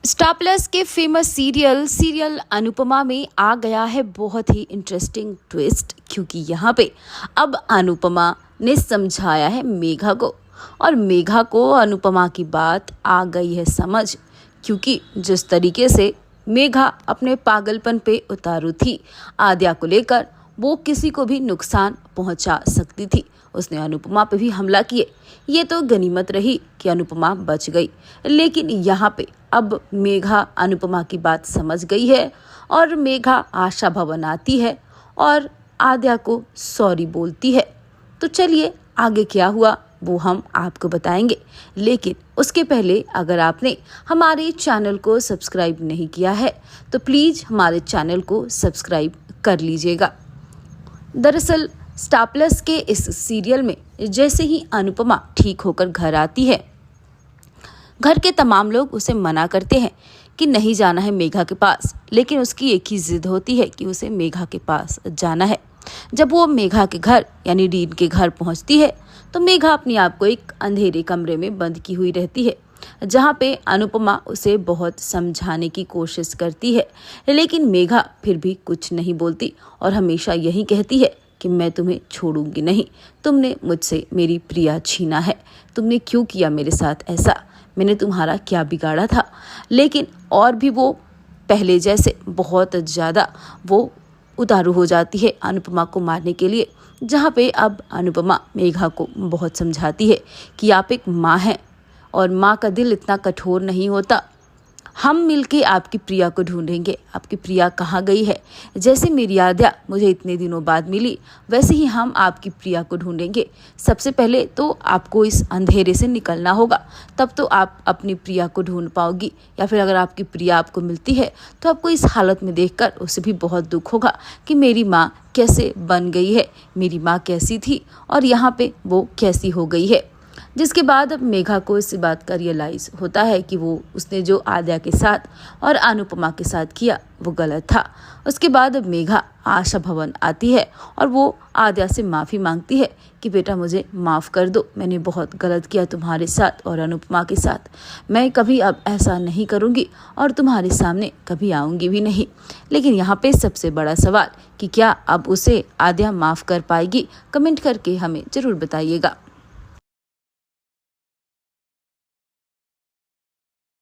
Star plus के famous serial Anupama में आ गया है बहुत ही इंटरेस्टिंग ट्विस्ट, क्योंकि यहाँ पे अब अनुपमा ने समझाया है मेघा को और मेघा को अनुपमा की बात आ गई है समझ। क्योंकि जिस तरीके से मेघा अपने पागलपन पे उतारू थी आद्या को लेकर, वो किसी को भी नुकसान पहुंचा सकती थी। उसने अनुपमा पे भी हमला किए। ये तो गनीमत रही कि अनुपमा बच गई, लेकिन यहाँ पे अब मेघा अनुपमा की बात समझ गई है और मेघा आशा भवन आती है और आद्या को सॉरी बोलती है। तो चलिए आगे क्या हुआ वो हम आपको बताएंगे, लेकिन उसके पहले अगर आपने हमारे चैनल को सब्सक्राइब नहीं किया है तो प्लीज़ हमारे चैनल को सब्सक्राइब कर लीजिएगा। दरअसल स्टार प्लस के इस सीरियल में जैसे ही अनुपमा ठीक होकर घर आती है, घर के तमाम लोग उसे मना करते हैं कि नहीं जाना है मेघा के पास, लेकिन उसकी एक ही जिद होती है कि उसे मेघा के पास जाना है। जब वो मेघा के घर यानी डीन के घर पहुंचती है तो मेघा अपने आप को एक अंधेरे कमरे में बंद की हुई रहती है, जहां पे अनुपमा उसे बहुत समझाने की कोशिश करती है, लेकिन मेघा फिर भी कुछ नहीं बोलती और हमेशा यही कहती है कि मैं तुम्हें छोड़ूंगी नहीं। तुमने मुझसे मेरी प्रिया छीना है, तुमने क्यों किया मेरे साथ ऐसा, मैंने तुम्हारा क्या बिगाड़ा था। लेकिन और भी वो पहले जैसे बहुत ज़्यादा वो उतारू हो जाती है अनुपमा को मारने के लिए, जहाँ पे अब अनुपमा मेघा को बहुत समझाती है कि आप एक माँ हैं और माँ का दिल इतना कठोर नहीं होता। हम मिलके आपकी प्रिया को ढूंढेंगे, आपकी प्रिया कहाँ गई है। जैसे मेरी आद्या मुझे इतने दिनों बाद मिली, वैसे ही हम आपकी प्रिया को ढूंढेंगे। सबसे पहले तो आपको इस अंधेरे से निकलना होगा, तब तो आप अपनी प्रिया को ढूंढ पाओगी। या फिर अगर आपकी प्रिया आपको मिलती है तो आपको इस हालत में देखकर उसे भी बहुत दुख होगा कि मेरी माँ कैसे बन गई है, मेरी माँ कैसी थी और यहाँ पे वो कैसी हो गई है। जिसके बाद अब मेघा को इस बात का रियलाइज़ होता है कि वो उसने जो आद्या के साथ और अनुपमा के साथ किया वो गलत था। उसके बाद अब मेघा आशा भवन आती है और वो आद्या से माफ़ी मांगती है कि बेटा मुझे माफ़ कर दो, मैंने बहुत गलत किया तुम्हारे साथ और अनुपमा के साथ। मैं कभी अब ऐसा नहीं करूँगी और तुम्हारे सामने कभी आऊँगी भी नहीं। लेकिन यहाँ पे सबसे बड़ा सवाल कि क्या अब उसे आद्या माफ़ कर पाएगी? कमेंट करके हमें ज़रूर बताइएगा।